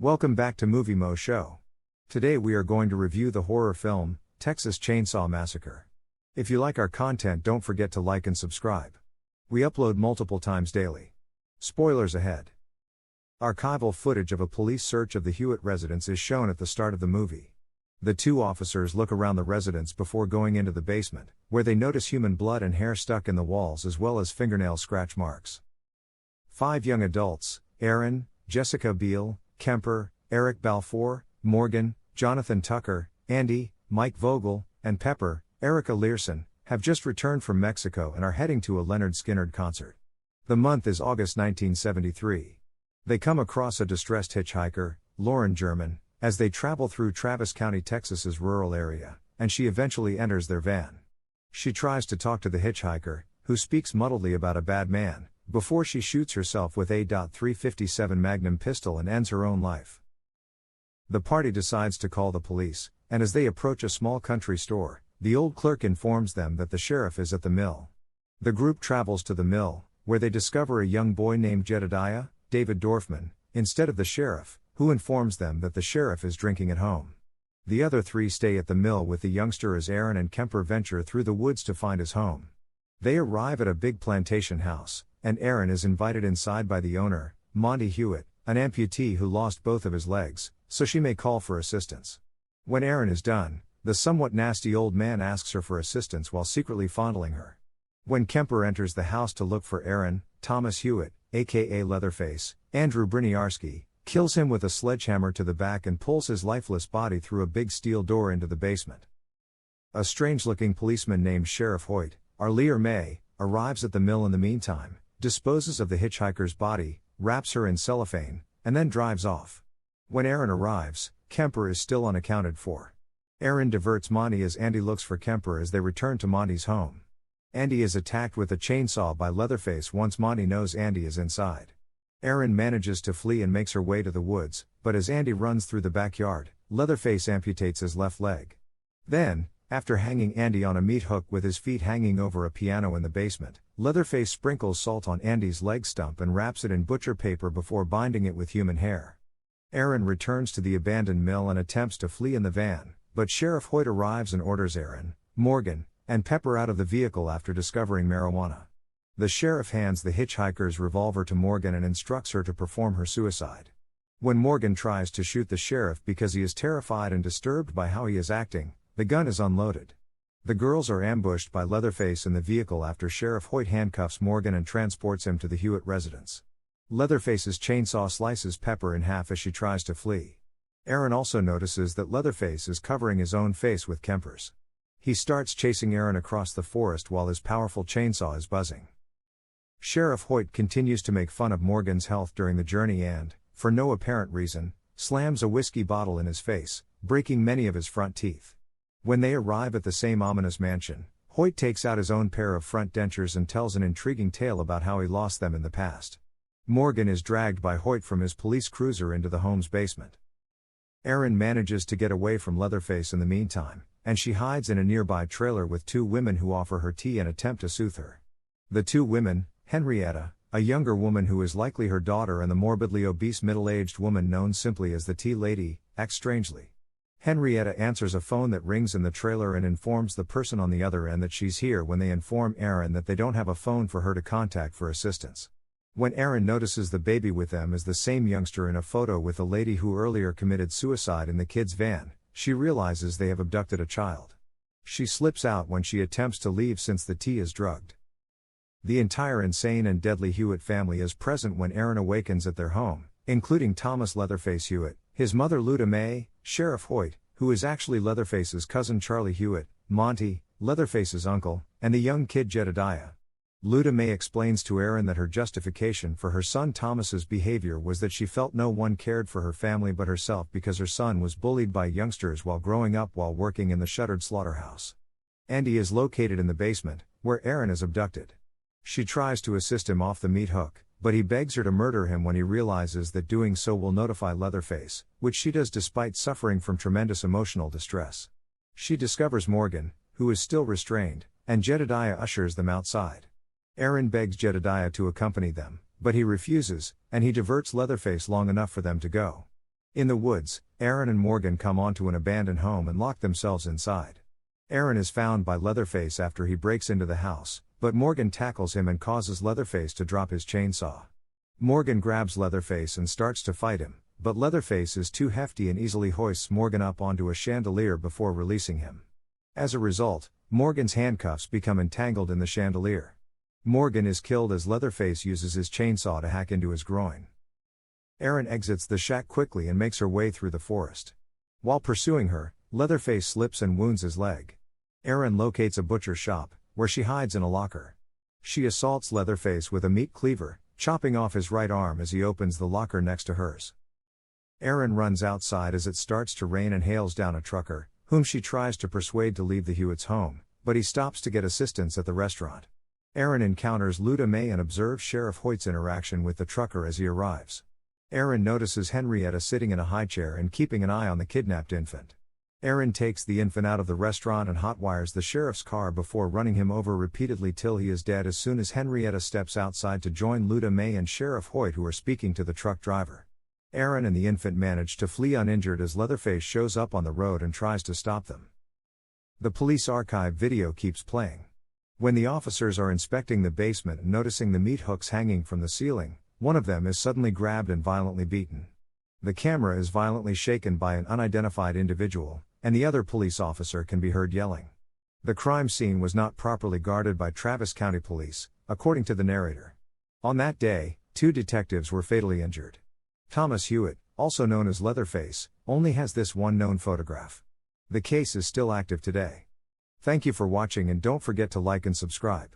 Welcome back to Movie Moshow. Today we are going to review the horror film, Texas Chainsaw Massacre. If you like our content, don't forget to like and subscribe. We upload multiple times daily. Spoilers ahead. Archival footage of a police search of the Hewitt residence is shown at the start of the movie. The two officers look around the residence before going into the basement, where they notice human blood and hair stuck in the walls as well as fingernail scratch marks. 5 young adults, Aaron, Jessica Biel, Kemper, Eric Balfour, Morgan, Jonathan Tucker, Andy, Mike Vogel, and Pepper, Erica Learson, have just returned from Mexico and are heading to a Leonard Skinner concert. The month is August 1973. They come across a distressed hitchhiker, Lauren German, as they travel through Travis County, Texas's rural area, and she eventually enters their van. She tries to talk to the hitchhiker, who speaks muddledly about a bad man, before she shoots herself with a .357 Magnum pistol and ends her own life. The party decides to call the police, and as they approach a small country store, the old clerk informs them that the sheriff is at the mill. The group travels to the mill, where they discover a young boy named Jedediah, David Dorfman, instead of the sheriff, who informs them that the sheriff is drinking at home. The other 3 stay at the mill with the youngster as Aaron and Kemper venture through the woods to find his home. They arrive at a big plantation house, and Aaron is invited inside by the owner, Monty Hewitt, an amputee who lost both of his legs, so she may call for assistance. When Aaron is done, the somewhat nasty old man asks her for assistance while secretly fondling her. When Kemper enters the house to look for Aaron, Thomas Hewitt, aka Leatherface, Andrew Briniarski, kills him with a sledgehammer to the back and pulls his lifeless body through a big steel door into the basement. A strange-looking policeman named Sheriff Hoyt, Arlear May, arrives at the mill in the meantime, disposes of the hitchhiker's body, wraps her in cellophane, and then drives off. When Aaron arrives, Kemper is still unaccounted for. Aaron diverts Monty as Andy looks for Kemper as they return to Monty's home. Andy is attacked with a chainsaw by Leatherface once Monty knows Andy is inside. Aaron manages to flee and makes her way to the woods, but as Andy runs through the backyard, Leatherface amputates his left leg. Then, after hanging Andy on a meat hook with his feet hanging over a piano in the basement, Leatherface sprinkles salt on Andy's leg stump and wraps it in butcher paper before binding it with human hair. Aaron returns to the abandoned mill and attempts to flee in the van, but Sheriff Hoyt arrives and orders Aaron, Morgan, and Pepper out of the vehicle after discovering marijuana. The sheriff hands the hitchhiker's revolver to Morgan and instructs her to perform her suicide. When Morgan tries to shoot the sheriff because he is terrified and disturbed by how he is acting, the gun is unloaded. The girls are ambushed by Leatherface in the vehicle after Sheriff Hoyt handcuffs Morgan and transports him to the Hewitt residence. Leatherface's chainsaw slices Pepper in half as she tries to flee. Aaron also notices that Leatherface is covering his own face with Kemper's. He starts chasing Aaron across the forest while his powerful chainsaw is buzzing. Sheriff Hoyt continues to make fun of Morgan's health during the journey and, for no apparent reason, slams a whiskey bottle in his face, breaking many of his front teeth. When they arrive at the same ominous mansion, Hoyt takes out his own pair of front dentures and tells an intriguing tale about how he lost them in the past. Morgan is dragged by Hoyt from his police cruiser into the home's basement. Aaron manages to get away from Leatherface in the meantime, and she hides in a nearby trailer with 2 women who offer her tea and attempt to soothe her. The 2 women, Henrietta, a younger woman who is likely her daughter, and the morbidly obese middle-aged woman known simply as the Tea Lady, act strangely. Henrietta answers a phone that rings in the trailer and informs the person on the other end that she's here when they inform Aaron that they don't have a phone for her to contact for assistance. When Aaron notices the baby with them is the same youngster in a photo with the lady who earlier committed suicide in the kids' van, she realizes they have abducted a child. She slips out when she attempts to leave since the tea is drugged. The entire insane and deadly Hewitt family is present when Aaron awakens at their home, including Thomas Leatherface Hewitt, his mother Luda May, Sheriff Hoyt, who is actually Leatherface's cousin Charlie Hewitt, Monty, Leatherface's uncle, and the young kid Jedediah. Luda May explains to Aaron that her justification for her son Thomas's behavior was that she felt no one cared for her family but herself because her son was bullied by youngsters while growing up while working in the shuttered slaughterhouse. Andy is located in the basement, where Aaron is abducted. She tries to assist him off the meat hook, but he begs her to murder him when he realizes that doing so will notify Leatherface, which she does despite suffering from tremendous emotional distress. She discovers Morgan, who is still restrained, and Jedediah ushers them outside. Aaron begs Jedediah to accompany them, but he refuses, and he diverts Leatherface long enough for them to go. In the woods, Aaron and Morgan come onto an abandoned home and lock themselves inside. Aaron is found by Leatherface after he breaks into the house, but Morgan tackles him and causes Leatherface to drop his chainsaw. Morgan grabs Leatherface and starts to fight him, but Leatherface is too hefty and easily hoists Morgan up onto a chandelier before releasing him. As a result, Morgan's handcuffs become entangled in the chandelier. Morgan is killed as Leatherface uses his chainsaw to hack into his groin. Aaron exits the shack quickly and makes her way through the forest. While pursuing her, Leatherface slips and wounds his leg. Aaron locates a butcher shop, where she hides in a locker. She assaults Leatherface with a meat cleaver, chopping off his right arm as he opens the locker next to hers. Aaron runs outside as it starts to rain and hails down a trucker, whom she tries to persuade to leave the Hewitts' home, but he stops to get assistance at the restaurant. Aaron encounters Luda May and observes Sheriff Hoyt's interaction with the trucker as he arrives. Aaron notices Henrietta sitting in a high chair and keeping an eye on the kidnapped infant. Aaron takes the infant out of the restaurant and hotwires the sheriff's car before running him over repeatedly till he is dead as soon as Henrietta steps outside to join Luda May and Sheriff Hoyt, who are speaking to the truck driver. Aaron and the infant manage to flee uninjured as Leatherface shows up on the road and tries to stop them. The police archive video keeps playing. When the officers are inspecting the basement and noticing the meat hooks hanging from the ceiling, one of them is suddenly grabbed and violently beaten. The camera is violently shaken by an unidentified individual, and the other police officer can be heard yelling. The crime scene was not properly guarded by Travis County Police, according to the narrator. On that day, 2 detectives were fatally injured. Thomas Hewitt, also known as Leatherface, only has this one known photograph. The case is still active today. Thank you for watching and don't forget to like and subscribe.